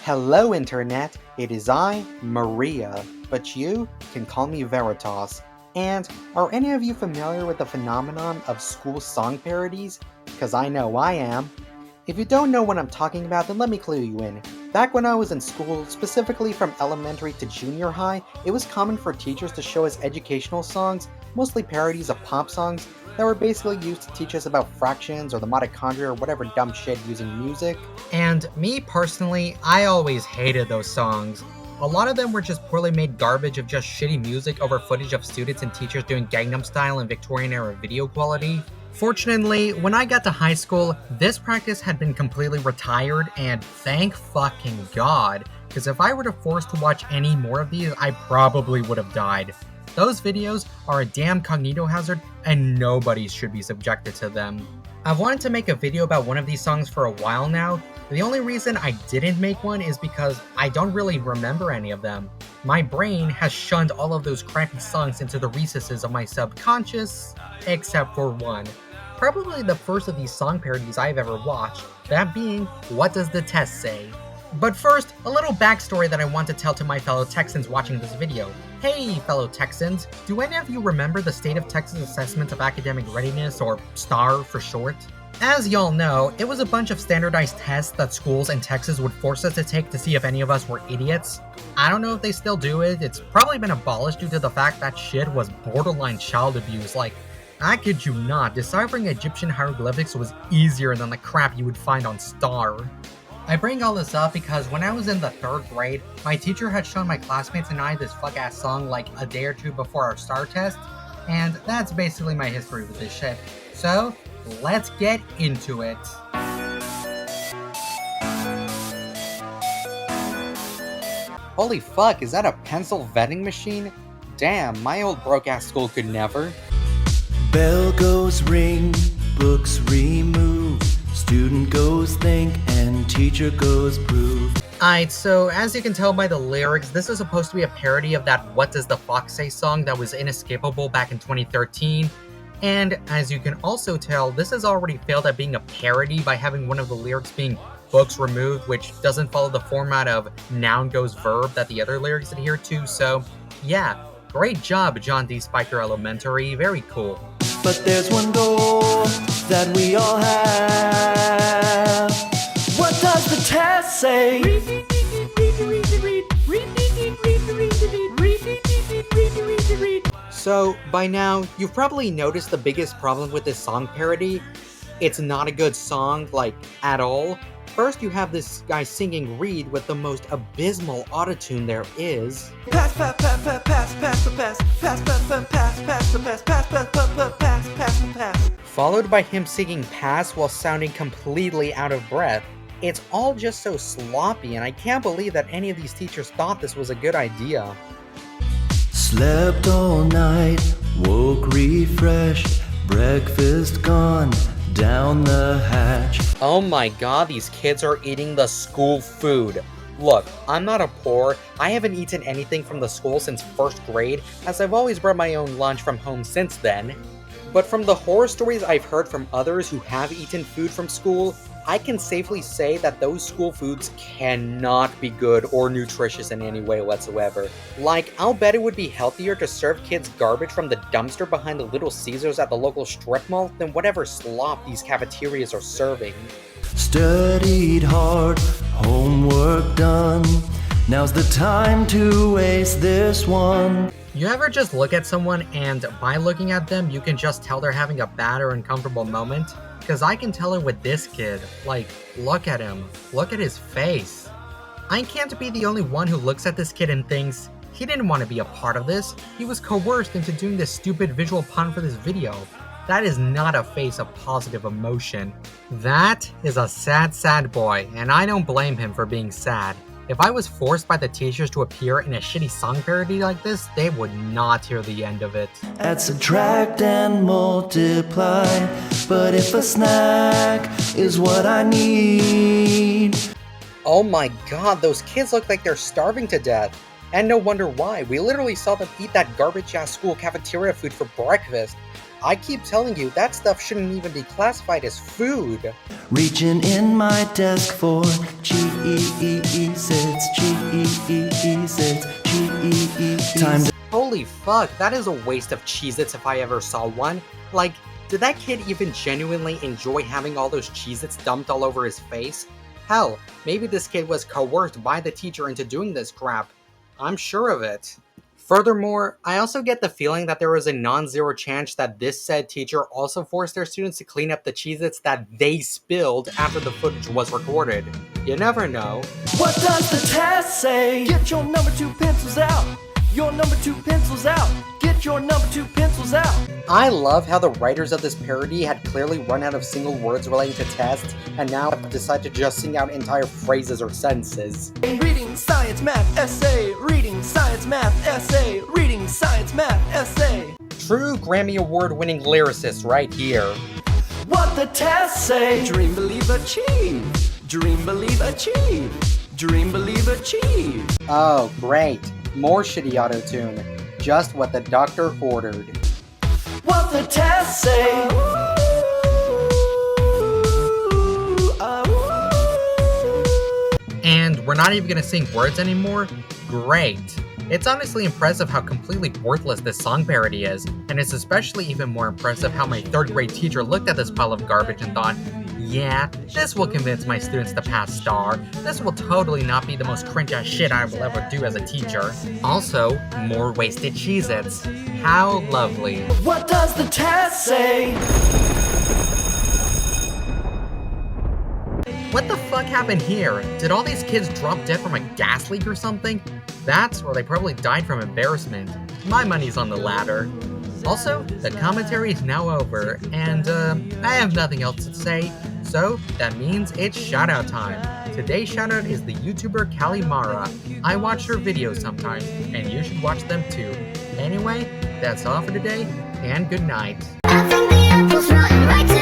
Hello Internet, it is I, Maria, but you can call me Veritas. And are any of you familiar with the phenomenon of school song parodies? Because I know I am. If you don't know what I'm talking about, then let me clue you in. Back when I was in school, specifically from elementary to junior high, it was common for teachers to show us educational songs, mostly parodies of pop songs, that were basically used to teach us about fractions or the mitochondria or whatever dumb shit using music. And me personally, I always hated those songs. A lot of them were just poorly made garbage of just shitty music over footage of students and teachers doing Gangnam Style and Victorian era video quality. Fortunately, when I got to high school, this practice had been completely retired, and thank fucking God, because if I were to forced to watch any more of these, I probably would have died. Those videos are a damn cognito hazard, and nobody should be subjected to them. I've wanted to make a video about one of these songs for a while now. The only reason I didn't make one is because I don't really remember any of them. My brain has shunned all of those crappy songs into the recesses of my subconscious, except for one. Probably the first of these song parodies I've ever watched, that being What Does the Test Say? But first, a little backstory that I want to tell to my fellow Texans watching this video. Hey, fellow Texans, do any of you remember the State of Texas Assessment of Academic Readiness, or STAR for short? As y'all know, it was a bunch of standardized tests that schools in Texas would force us to take to see if any of us were idiots. I don't know if they still do it, it's probably been abolished due to the fact that shit was borderline child abuse. Like, I kid you not, deciphering Egyptian hieroglyphics was easier than the crap you would find on STAR. I bring all this up because when I was in the 3rd grade, my teacher had shown my classmates and I this fuck-ass song like a day or two before our STAR test, and that's basically my history with this shit. So, let's get into it. Holy fuck, is that a pencil vending machine? Damn, my old broke-ass school could never. Bell goes ring, books remove, student goes think, and teacher goes prove. Alright, so as you can tell by the lyrics, this is supposed to be a parody of that What Does the Fox Say song that was inescapable back in 2013. And as you can also tell, this has already failed at being a parody by having one of the lyrics being books removed, which doesn't follow the format of noun goes verb that the other lyrics adhere to. So yeah, great job, John D. Spiker Elementary, very cool. But there's one goal that we all have. What does the test say? So, by now, you've probably noticed the biggest problem with this song parody. It's not a good song, like, at all. First, you have this guy singing Reed with the most abysmal autotune there is. Pass, pass, pass, pass, pass, pass, pass, pass, pass, pass, pass, pass, pass, pass, pass, pass, pass, pass. Followed by him singing Pass while sounding completely out of breath. It's all just so sloppy, and I can't believe that any of these teachers thought this was a good idea. Slept all night, woke refreshed, breakfast gone, down the hatch. Oh my god, these kids are eating the school food. Look, I'm not a poor. I haven't eaten anything from the school since 1st grade, as I've always brought my own lunch from home since then. But from the horror stories I've heard from others who have eaten food from school, I can safely say that those school foods cannot be good or nutritious in any way whatsoever. Like, I'll bet it would be healthier to serve kids garbage from the dumpster behind the Little Caesars at the local strip mall than whatever slop these cafeterias are serving. Studied hard, homework done. Now's the time to ace this one. You ever just look at someone and by looking at them, you can just tell they're having a bad or uncomfortable moment? Because I can tell it with this kid. Like, look at him. Look at his face. I can't be the only one who looks at this kid and thinks, he didn't want to be a part of this. He was coerced into doing this stupid visual pun for this video. That is not a face of positive emotion. That is a sad, sad boy, and I don't blame him for being sad. If I was forced by the teachers to appear in a shitty song parody like this, they would not hear the end of it. Add, subtract, and multiply. But if a snack is what I need. Oh my god, those kids look like they're starving to death. And no wonder why. We literally saw them eat that garbage-ass school cafeteria food for breakfast. I keep telling you, that stuff shouldn't even be classified as food. Reaching in my desk for Cheez-Its, Cheez-Its, Cheez-Its. Time to Holy fuck, that is a waste of Cheez-Its if I ever saw one. Like, did that kid even genuinely enjoy having all those Cheez-Its dumped all over his face? Hell, maybe this kid was coerced by the teacher into doing this crap. I'm sure of it. Furthermore, I also get the feeling that there was a non-zero chance that this said teacher also forced their students to clean up the Cheez-Its that they spilled after the footage was recorded. You never know. What does the test say? Get your number 2 pencils out. Your number 2 pencils out. Get your number 2 pencils out. I love how the writers of this parody had clearly run out of single words relating to tests, and now have decided to just sing out entire phrases or sentences. Reading, science, math, essay. Reading, science, math, essay. Reading, science, math, essay. True Grammy Award-winning lyricist right here. What the test say? Dream, believe, achieve. Dream, believe, achieve. Dream, believe, achieve. Oh, great. More shitty auto-tune. Just what the doctor ordered. What the test say? And we're not even gonna sing words anymore? Great. It's honestly impressive how completely worthless this song parody is, and it's especially even more impressive how my 3rd grade teacher looked at this pile of garbage and thought, yeah, this will convince my students to pass STAR. This will totally not be the most cringe-ass shit I will ever do as a teacher. Also, more wasted Cheez-Its. How lovely. What does the test say? What the fuck happened here? Did all these kids drop dead from a gas leak or something? That's or they probably died from embarrassment. My money's on the latter. Also, the commentary is now over, and I have nothing else to say, so that means it's shoutout time. Today's shoutout is the YouTuber Kalimara. I watch her videos sometimes, and you should watch them too. Anyway, that's all for today, and good night. I think the apple's rotten right to